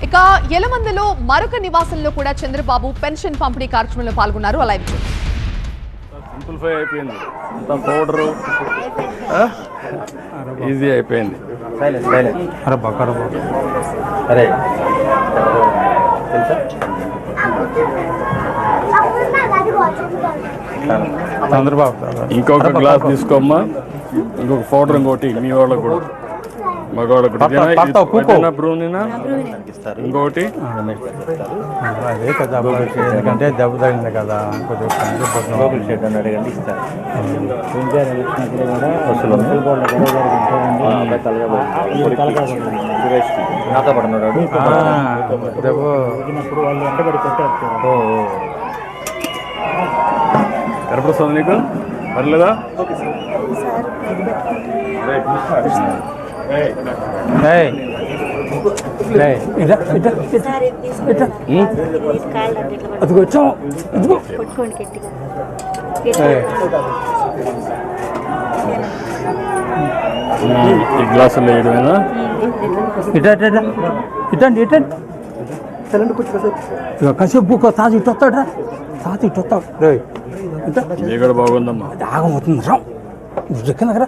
ఇక యలమందలో మరొక నివాసంలో కూడా చంద్రబాబు పెన్షన్ పంపిణీ కార్యక్రమంలో పాల్గొన్నారు. అలా సింప్లిఫై అయిపోయింది, అంత పౌడరు ఈజీ అయిపోయింది. చంద్రబాబు ఇంకొక గ్లాస్ తీసుకోమ్మా, ఇంకొక పౌడర్ ఇంకోటి మీ వాళ్ళకు కూడా మగవాళ్ళకు ఇంకొకటి అదే కదా, ఎందుకంటే దెబ్బ తగిలింది కదా, కొంచెం అడగండి ఇస్తారు. కనపడుతుంది నీకు? పర్లేదా? అది వచ్చాం ఈ గ్లాసులు వేయడమేనా? ఇటండి ఇటండి కాసేపు తాజు ఇటు వస్తాడా, తాత ఇటు వస్తాడు. ఇక్కడ బాగుందమ్మా, ఆగమవుతుంది రా దగ్గర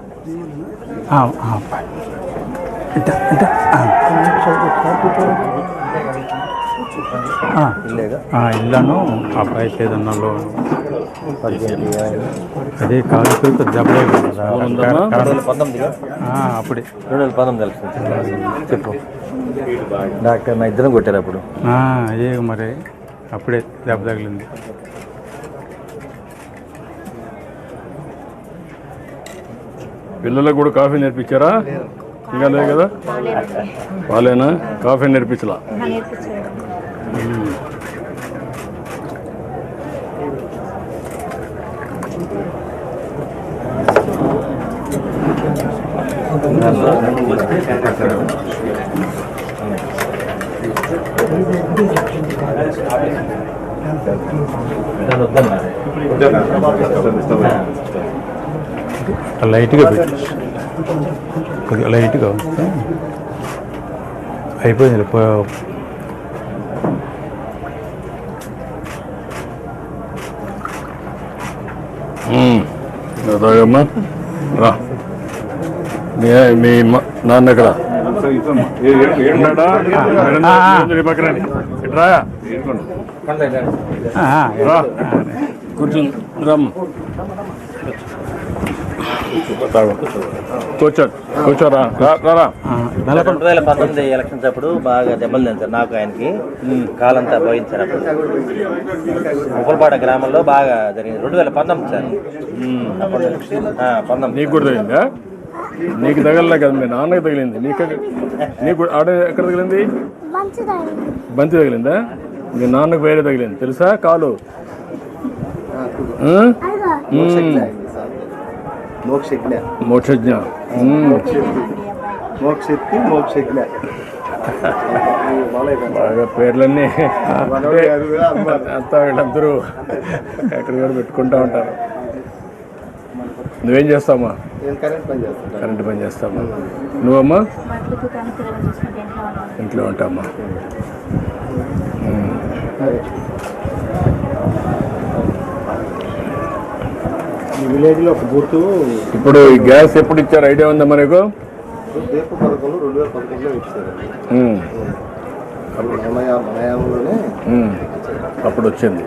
ఇల్లాను అబ్బాయి ఏదన్నా లోన్ అదే కాలు దెబ్బలే అప్పుడే 2019 చెప్పు డాక్టర్ నా ఇద్దరం కొట్టారు అప్పుడు. అదే మరి అప్పుడే దెబ్బ తగిలింది. పిల్లలకు కూడా కాఫీ నేర్పించారా? ఇంకా లేదు కదా, వాళ్ళేనా కాఫీ నేర్పించలా? లైట్గా పెట్టి కొద్దిగా లైట్గా అయిపోయింది. తాగమ్మా, రా. మీ నాన్న ఎక్కడ? కూర్చుని రమ్మ, కూర్చోరా. 2019 ఎలక్షన్స్ అప్పుడు బాగా దెబ్బలు తింటారు నాకు, ఆయనకి కాలంతా పోయించారు. అప్పుడు ముప్పలపాడ గ్రామంలో బాగా జరిగింది 2019 సార్. నీకు కూడా తగిలిందా? నీకు తగలలే కదా, మీ నాన్నకి తగిలింది. నీకు ఆడ ఎక్కడ తగిలింది? బంతి తగిలిందా? మీ నాన్నకు వేరే తగిలింది తెలుసా? కాలు మోక్షజ్ఞ బాగా పేర్లన్నీ అంతా వీళ్ళందరూ ఎక్కడ కూడా పెట్టుకుంటా ఉంటారు. నువ్వేం చేస్తావమ్మా? కరెంట్ పని చేస్తావమ్మా. నువ్వమ్మా? ఇంట్లో ఉంటావమ్మా. విలేజ్లో ఒక బూత్. ఇప్పుడు ఈ గ్యాస్ ఎప్పుడు ఇచ్చారు ఐడియా ఉందా మనకు? 2011లో ఇచ్చారు. అప్పుడు వచ్చింది.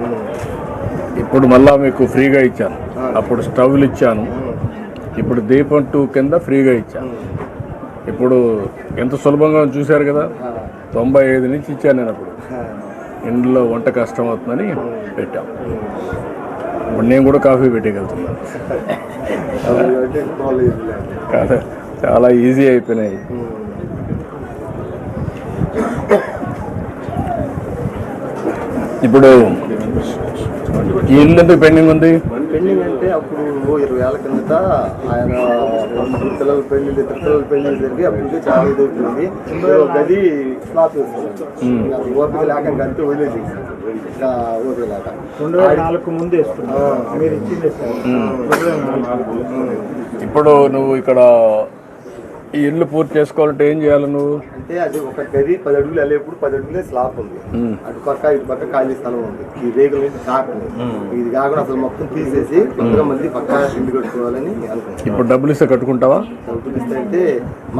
ఇప్పుడు మళ్ళా మీకు ఫ్రీగా ఇచ్చాను. అప్పుడు స్టవ్లు ఇచ్చాను, ఇప్పుడు దీపం 2 కింద ఫ్రీగా ఇచ్చాను. ఇప్పుడు ఎంత సులభంగా చూశారు కదా. 95 నుంచి ఇచ్చాను నేను. అప్పుడు ఇంట్లో వంట కష్టం అవుతుందని పెట్టాం. ఇప్పుడు నేను కూడా కాఫీ పెట్టగలుగుతున్నాను. కాదు, చాలా ఈజీ అయిపోయినాయి. ఇప్పుడు ఈ ఇల్లు ఎందుకు పెండింగ్ ఉంది? పెండింగ్ అంటే అప్పుడు 20 ఏళ్ళ కిందట ఆయన 2 పిల్లల పెళ్లి, 3 పిల్లల పెళ్లి జరిగి అప్పటికి చాలా ఇది అవుతుంది. గది స్లాప్ ఓపిక లేక అంతే వదిలేదు. ఓపిక లేక 2004 ముందు ఇప్పుడు నువ్వు ఇక్కడ ఈ ఇల్లు పూర్తి చేసుకోవాలంటే ఏం చేయాలి నువ్వు? అంటే అది ఒక గది 10 అడుగులు వెళ్ళేప్పుడు 10 అడుగులే స్లాబ్ ఉంది, అటు పక్క ఇటు పక్క ఖాళీ స్థలం ఉంది. ఈ రేగుల నుంచి కాకుండా ఇది కాకుండా అసలు మొత్తం తీసేసి కొత్తగా మళ్ళీ పక్క ఇల్లు కట్టుకోవాలని అనుకుంటున్నాం. ఇప్పుడు డబ్బులు ఇస్తే కట్టుకుంటావా? డబ్బులు ఇస్తే అంటే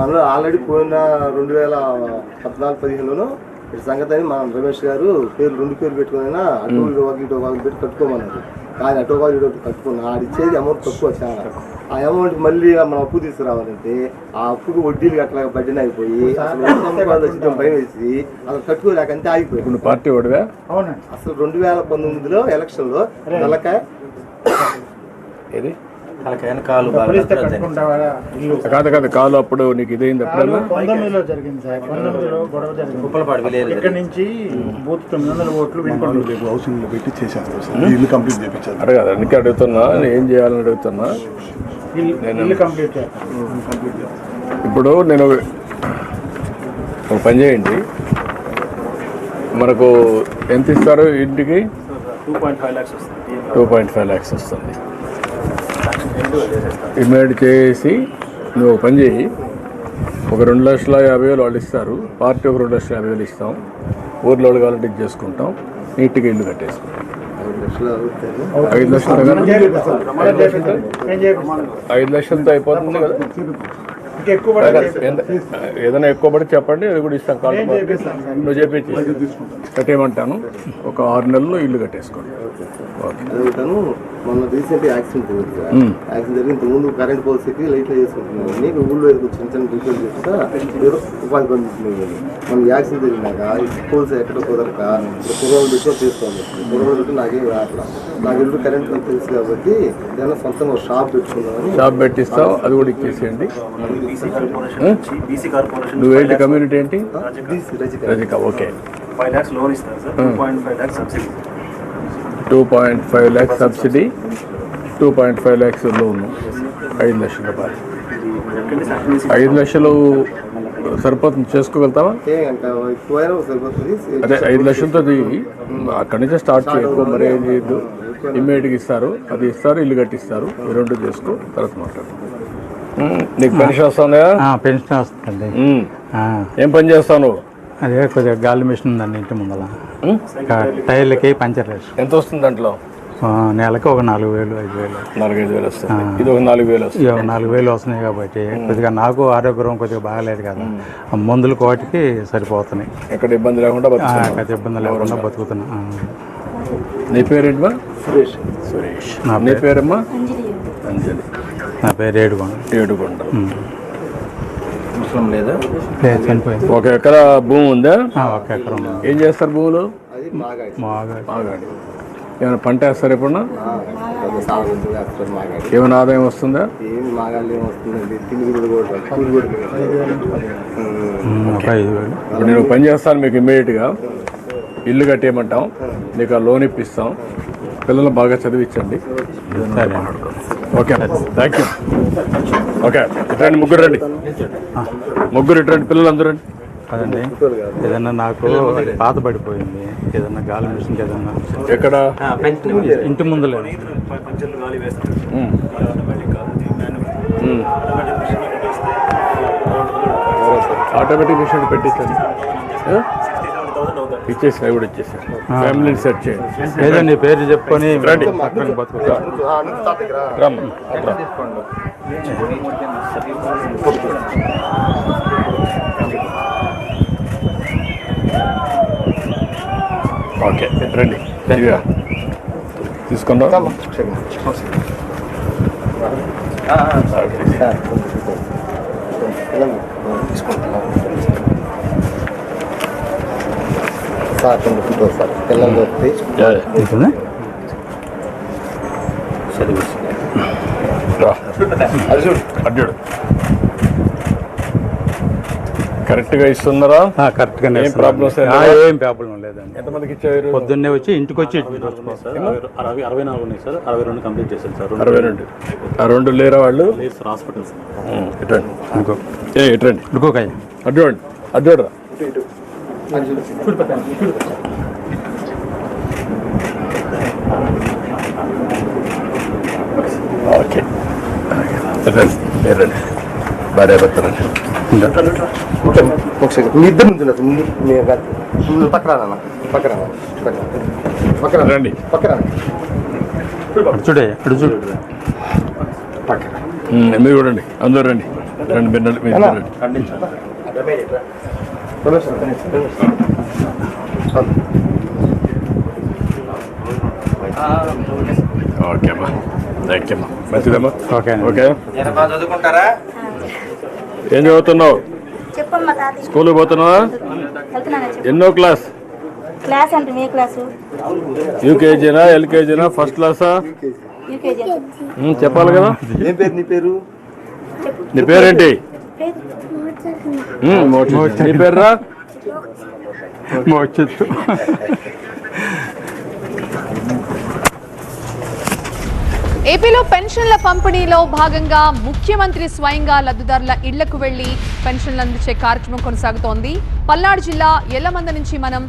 మనలో ఆల్రెడీ పోయిన 2014-15లోనూ ఇటు సంగతి అని మన రమేష్ గారు రెండు పేర్లు పెట్టుకుని అటు ఇటు పెట్టి కట్టుకోమన్నారు. కానీ అటు ఇటు కట్టుకున్నా ఆడిచ్చేది అమౌంట్ తక్కువ చాలా. ఆ అమౌంట్ మళ్ళీ మనం అప్పు తీసుకురావాలంటే ఆ అప్పుకు వడ్డీలు అట్లా బడ్జెట్ అయిపోయి అసలు భయం వేసి అసలు కట్టుకోలేక అంతే ఆగిపోయి. ఇప్పుడు పార్టీ ఓడివా? అసలు 2019లో ఎలక్షన్లో నెలకాయ ఏది కాలు కాదు కాదు కాలు అప్పుడు నీకు ఇదైంది ఎప్పుడైనా? 19లో జరిగింది సార్. 19లో గొడవ జరిగింది. ఇక్కడ నుంచి బూత్ 900 ఓట్లు వినుకోండి హౌసింగ్ పెట్టి చేశాను, ఇల్లు కంప్లీట్ చేయించాను. అడగదు అందుకే అడుగుతున్నా, ఏం చేయాలని అడుగుతున్నా. ఇల్లు కంప్లీట్ చేయాలి. ఇప్పుడు నేను ఒక పని చేయండి, మనకు ఎంత ఇస్తారు ఇంటికి? 2.5 lakhs వస్తుంది. 2.5 lakhs వస్తుంది. ఇమేడ్ చేసి నువ్వు ఒక పని చేయి, ఒక 2,50,000 వాళ్ళు ఇస్తారు, పార్టీ ఒక 2,50,000 ఇస్తాం, ఊర్లో వాళ్ళు కావాలంటే ఇది చేసుకుంటాం, నీట్గా ఇల్లు కట్టేసుకుంటాం. 5 లక్షలు కదా, 5 లక్షలతో అయిపోతుంది కదా. ఏదైనా ఎక్కువ పడి చెప్పండి, అది కూడా ఇస్తాం. కాల్ నువ్వు చెప్పి కట్టేయమంటాను. ఒక 6 నెలల్లో ఇల్లు కట్టేసుకోండి. అడుగుతాను. మొన్న రీసెంట్ యాక్సిడెంట్ జరిగి ఇంతకుముందు కరెంట్ పోల్స్కి లైట్లు చేసుకుంటున్నాను. నీకు ఊళ్ళో చిన్న చిన్న రిపేర్ చేస్తా ఏదో ఉపాధి పొందుతున్నాయి. మన యాక్సిడెంట్ జరిగినాక పోల్స్ ఎక్కడ కుదరక కుర్రోలు పెట్టుకొని చేసుకోవాలి. కుర్రోలు పెట్టి నాకేం అట్లా నాకు ఇల్లు కరెంట్ తెలుసు కాబట్టి ఏదైనా సొంతంగా షాప్ పెట్టుకున్నామని. షాప్ పెట్టిస్తావు, అది కూడా ఇచ్చేసేయండి. నువ్వేంటి కమ్యూనిటీ ఏంటి? రజిక. ఓకే. 5 lakhs లోన్ ఇస్తారు sir. 2.5 lakhs subsidy. 2.5 lakhs subsidy, 2.5 lakhs లోను, 5 లక్షల రూపాయలు. 5 లక్షలు సరిపోతుంది, చేసుకోగలుగుతావా? అదే 5 లక్షలతో అక్కడి నుంచే స్టార్ట్ చేయకు, మరి ఏం చేయొద్దు. ఇమ్మీడియట్గా ఇస్తారు, అది ఇస్తారు, ఇల్లు కట్టిస్తారు. ఈ 2 చేసుకో, తర్వాత మాట్లాడు. నీకు పెన్షన్ వస్తుందా? పెన్షన్ వస్తుంది. ఏం పని చేస్తావు నువ్వు? అదే కొద్దిగా గాలి మిషన్ ఉందండి ఇంటి ముందర, టైర్లకి పంచర్ వేసి. ఎంత వస్తుంది దాంట్లో? నెలకు ఒక 4,000 5,000. 4-5 వస్తుంది. ఇది ఒక 4,000 వస్తుంది. 4,000 వస్తున్నాయి కాబట్టి కొద్దిగా నాకు ఆరోగ్యం కొద్దిగా బాగాలేదు కదా, మందులు కోటికి సరిపోతున్నాయి. ఎక్కడ ఇబ్బంది లేకుండా ఇబ్బంది లేకుండా బతుకుతున్నా. నీ పేరేంటమ్మా? సురేష్. సురేష్. నీ పేరమ్మా? అంజలి. నా పేరు ఏడుగొండ. ఏడుగొండ. అవసరం లేదా? చనిపోయింది. 1 ఎకరా భూమి ఉందా? 1 ఎకరం. ఏం చేస్తారు భూములు? అది మాగాడి. మాగాడి. ఏమైనా పంట వేస్తారు ఎప్పుడన్నా? మాగాడి. ఏమైనా ఆదాయం వస్తుందా? ఏమి మాగాళ్ళు ఏమి వస్తుందండి, తిరుగుడు కూడా 5,000. ఇప్పుడు నేను పని చేస్తాను, మీకు ఇమ్మీడియట్గా ఇల్లు కట్టేయమంటాం, నీకు ఆ లోన్ ఇప్పిస్తాం, పిల్లలు బాగా చదివించండి. సరే. Okay, thank you. ఓకే, ఇట్రండి, ముగ్గురు రండి, ముగ్గురు ఇట్రండి, పిల్లలు అందరూ రండి. అదండి, ఏదన్నా నాకు పాత పడిపోయింది, ఏదన్నా గాలి మిషన్ ఏదన్నా ఎక్కడ? ఇంటి ముందు లేదు. ఆటోమేటిక్ మిషన్ పెట్టించండి, ఇచ్చేసి అవి కూడా ఇచ్చేసి ఫ్యామిలీని సెట్ చేయండి. లేదండి, పేరు చెప్పుకొని రండి. పక్కన బతుకుతా. ఓకే, రండి, ఇదిగా తీసుకుందాం. సార్ సార్ పిల్లలు వస్తే అడ్డు కరెక్ట్గా ఇస్తున్నారా? కరెక్ట్గా. ఏం ప్రాబ్లమ్స్? ఏం ప్రాబ్లం లేదండి. ఎంతమందికి ఇచ్చారు? పొద్దున్నే వచ్చి ఇంటికి వచ్చి 64 ఉన్నాయి సార్. 62 కంప్లీట్ చేశారు సార్. 62. ఆ 2 లేరా వాళ్ళు? హాస్పిటల్స్. ఇటండి, ఇంకో ఇటండి, ఇంకోకాయ అడ్డు అడ్డురా. ఓకే, రండి. భార్య భర్తలండి ఒకసారి మీ ఇద్దరు నుంచి ముందు నేను కాదు. ముందు పక్కన రానా పక్కన పక్కన రండి పక్కన చూడే అడు చూడు మీరు చూడండి అందరూ రండి రండి మీరు రండి ఓకే అమ్మా థ్యాంక్ యూ అమ్మా మంచిదమ్మా ఓకే ఓకే చదువుకుంటారా? ఏం చదువుతున్నావు చెప్పమ్మా తాతయ్య. స్కూల్కి పోతున్నావా వెళ్తున్నానా చెప్పు. ఎన్నో క్లాస్ క్లాస్ అంటే ఏ క్లాసు? యూకేజీనా ఎల్కేజీనా ఫస్ట్ క్లాసా యూకేజీ. చెప్పాలి కదా ఏం పేరు నీ పేరు? నీ పేరేంటి పేరు మోక్షిత్. నీ పేరురా మోక్షిత్. ఏపీలో పెన్షన్ల పంపిణీలో భాగంగా ముఖ్యమంత్రి స్వయంగా లబ్ధిదారుల ఇళ్లకు వెళ్లి పెన్షన్లు అందించే కార్యక్రమం కొనసాగుతోంది. పల్నాడు జిల్లా ఎల్లమంద నుంచి మనం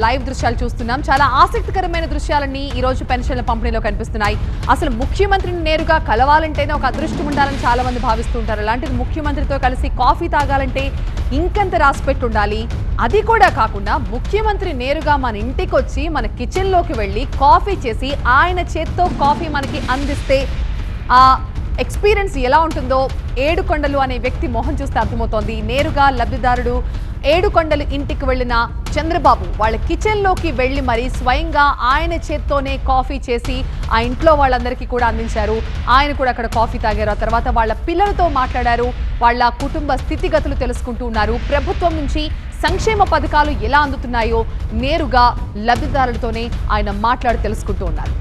లైవ్ దృశ్యాలు చూస్తున్నాం. చాలా ఆసక్తికరమైన దృశ్యాలన్నీ ఈ రోజు పెన్షన్ల పంపిణీలో కనిపిస్తున్నాయి. అసలు ముఖ్యమంత్రిని నేరుగా కలవాలంటేనే ఒక అదృష్టం ఉండాలని చాలా మంది భావిస్తుంటారు. అలాంటిది ముఖ్యమంత్రితో కలిసి కాఫీ తాగాలంటే ఇంకెంత రాసిపెట్టి ఉండాలి. అది కూడా కాకుండా ముఖ్యమంత్రి నేరుగా మన ఇంటికి వచ్చి మన కిచెన్లోకి వెళ్ళి కాఫీ చేసి ఆయన చేత్తో కాఫీ మనకి అందిస్తే ఆ ఎక్స్పీరియన్స్ ఎలా ఉంటుందో ఏడుకొండలు అనే వ్యక్తి మొహం చూస్తే అర్థమవుతోంది. నేరుగా లబ్ధిదారుడు ఏడుకొండలు ఇంటికి వెళ్ళిన చంద్రబాబు వాళ్ళ కిచెన్లోకి వెళ్ళి మరి స్వయంగా ఆయన చేత్తోనే కాఫీ చేసి ఆ ఇంట్లో వాళ్ళందరికీ కూడా అందించారు. ఆయన కూడా అక్కడ కాఫీ తాగారు. ఆ తర్వాత వాళ్ళ పిల్లలతో మాట్లాడారు. వాళ్ళ కుటుంబ స్థితిగతులు తెలుసుకుంటూ ఉన్నారు. ప్రభుత్వం నుంచి సంక్షేమ పథకాలు ఎలా అందుతున్నాయో నేరుగా లబ్ధిదారులతోనే ఆయన మాట్లాడి తెలుసుకుంటూ ఉన్నారు.